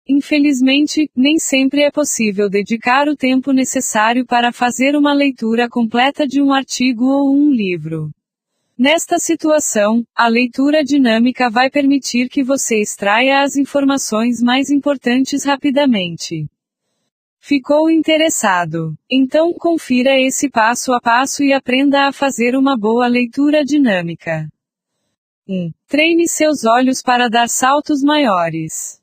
Infelizmente, nem sempre é possível dedicar o tempo necessário para fazer uma leitura completa de um artigo ou um livro. Nesta situação, a leitura dinâmica vai permitir que você extraia as informações mais importantes rapidamente. Ficou interessado? Então confira esse passo a passo e aprenda a fazer uma boa leitura dinâmica. 1. Treine seus olhos para dar saltos maiores.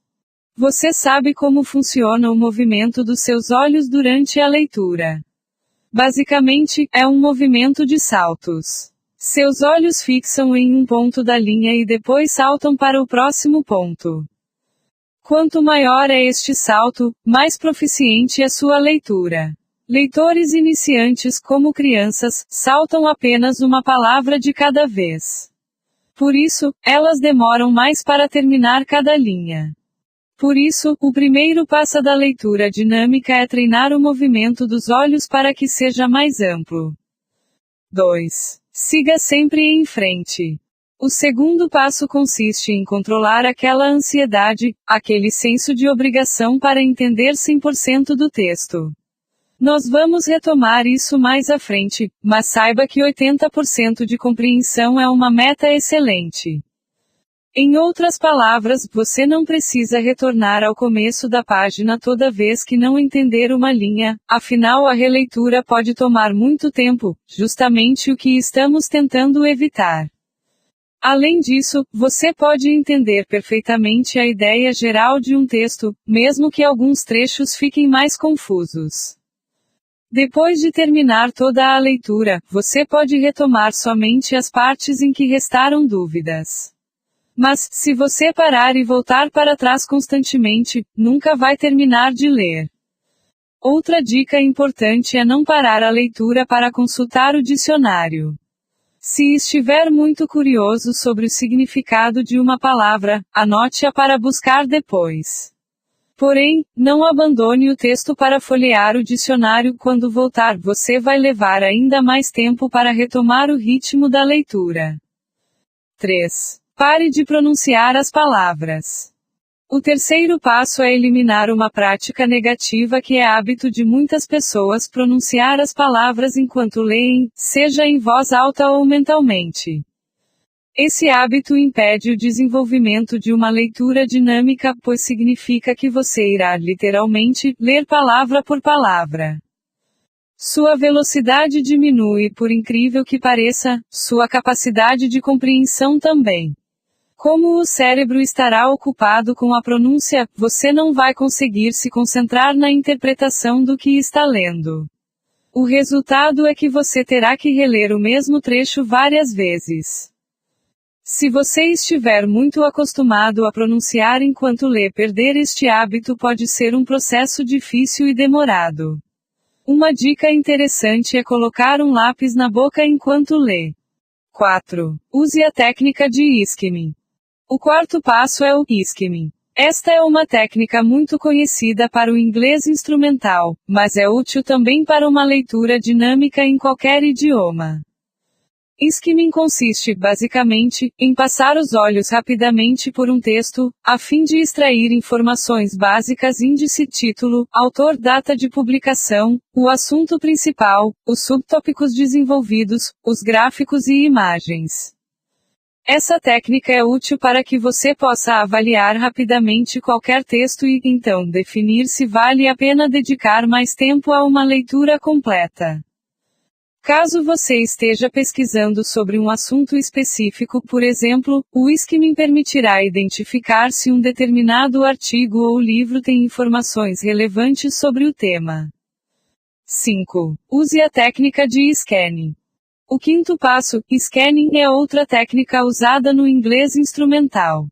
Você sabe como funciona o movimento dos seus olhos durante a leitura. Basicamente, é um movimento de saltos. Seus olhos fixam em um ponto da linha e depois saltam para o próximo ponto. Quanto maior é este salto, mais proficiente é sua leitura. Leitores iniciantes, como crianças, saltam apenas uma palavra de cada vez. Por isso, elas demoram mais para terminar cada linha. Por isso, o primeiro passo da leitura dinâmica é treinar o movimento dos olhos para que seja mais amplo. 2. Siga sempre em frente. O segundo passo consiste em controlar aquela ansiedade, aquele senso de obrigação para entender 100% do texto. Nós vamos retomar isso mais à frente, mas saiba que 80% de compreensão é uma meta excelente. Em outras palavras, você não precisa retornar ao começo da página toda vez que não entender uma linha, afinal a releitura pode tomar muito tempo, justamente o que estamos tentando evitar. Além disso, você pode entender perfeitamente a ideia geral de um texto, mesmo que alguns trechos fiquem mais confusos. Depois de terminar toda a leitura, você pode retomar somente as partes em que restaram dúvidas. Mas, se você parar e voltar para trás constantemente, nunca vai terminar de ler. Outra dica importante é não parar a leitura para consultar o dicionário. Se estiver muito curioso sobre o significado de uma palavra, anote-a para buscar depois. Porém, não abandone o texto para folhear o dicionário quando voltar, você vai levar ainda mais tempo para retomar o ritmo da leitura. 3. Pare de pronunciar as palavras. O terceiro passo é eliminar uma prática negativa que é hábito de muitas pessoas pronunciar as palavras enquanto leem, seja em voz alta ou mentalmente. Esse hábito impede o desenvolvimento de uma leitura dinâmica, pois significa que você irá literalmente ler palavra por palavra. Sua velocidade diminui, por incrível que pareça, sua capacidade de compreensão também. Como o cérebro estará ocupado com a pronúncia, você não vai conseguir se concentrar na interpretação do que está lendo. O resultado é que você terá que reler o mesmo trecho várias vezes. Se você estiver muito acostumado a pronunciar enquanto lê, perder este hábito pode ser um processo difícil e demorado. Uma dica interessante é colocar um lápis na boca enquanto lê. 4. Use a técnica de skimming. O quarto passo é o skimming. Esta é uma técnica muito conhecida para o inglês instrumental, mas é útil também para uma leitura dinâmica em qualquer idioma. Skimming consiste, basicamente, em passar os olhos rapidamente por um texto, a fim de extrair informações básicas: índice, título, autor, data de publicação, o assunto principal, os subtópicos desenvolvidos, os gráficos e imagens. Essa técnica é útil para que você possa avaliar rapidamente qualquer texto e, então, definir se vale a pena dedicar mais tempo a uma leitura completa. Caso você esteja pesquisando sobre um assunto específico, por exemplo, o skimming permitirá identificar se um determinado artigo ou livro tem informações relevantes sobre o tema. 5. Use a técnica de scanning. O quinto passo, scanning, é outra técnica usada no inglês instrumental.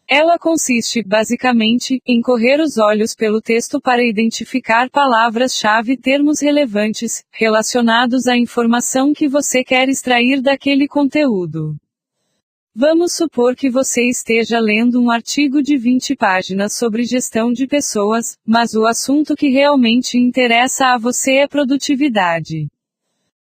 Ela consiste, basicamente, em correr os olhos pelo texto para identificar palavras-chave e termos relevantes, relacionados à informação que você quer extrair daquele conteúdo. Vamos supor que você esteja lendo um artigo de 20 páginas sobre gestão de pessoas, mas o assunto que realmente interessa a você é produtividade.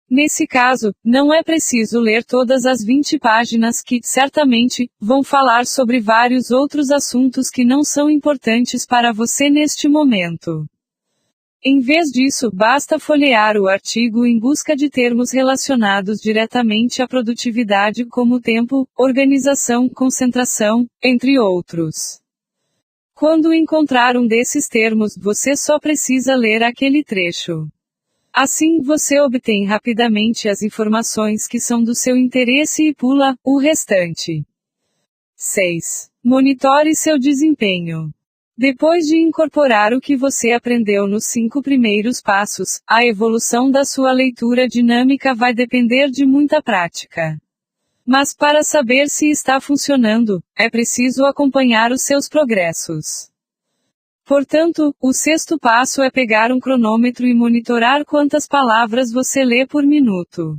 Nesse caso, não é preciso ler todas as 20 páginas que, certamente, vão falar sobre vários outros assuntos que não são importantes para você neste momento. Em vez disso, basta folhear o artigo em busca de termos relacionados diretamente à produtividade como tempo, organização, concentração, entre outros. Quando encontrar um desses termos, você só precisa ler aquele trecho. Assim, você obtém rapidamente as informações que são do seu interesse e pula o restante. 6. Monitore seu desempenho. Depois de incorporar o que você aprendeu nos 5 primeiros passos, a evolução da sua leitura dinâmica vai depender de muita prática. Mas para saber se está funcionando, é preciso acompanhar os seus progressos. Portanto, o 6º passo é pegar um cronômetro e monitorar quantas palavras você lê por minuto.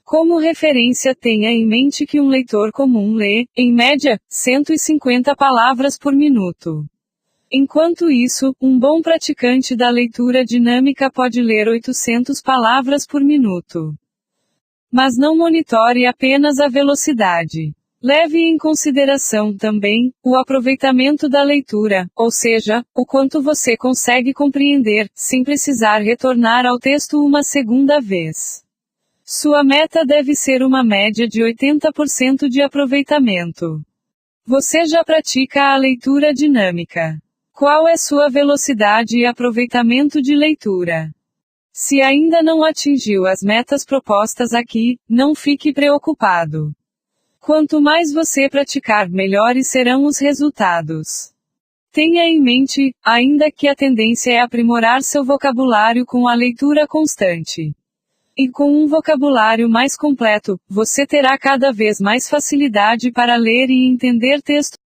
Como referência, tenha em mente que um leitor comum lê, em média, 150 palavras por minuto. Enquanto isso, um bom praticante da leitura dinâmica pode ler 800 palavras por minuto. Mas não monitore apenas a velocidade. Leve em consideração também o aproveitamento da leitura, ou seja, o quanto você consegue compreender, sem precisar retornar ao texto uma segunda vez. Sua meta deve ser uma média de 80% de aproveitamento. Você já pratica a leitura dinâmica. Qual é sua velocidade e aproveitamento de leitura? Se ainda não atingiu as metas propostas aqui, não fique preocupado. Quanto mais você praticar, melhores serão os resultados. Tenha em mente, ainda que a tendência é aprimorar seu vocabulário com a leitura constante. E com um vocabulário mais completo, você terá cada vez mais facilidade para ler e entender textos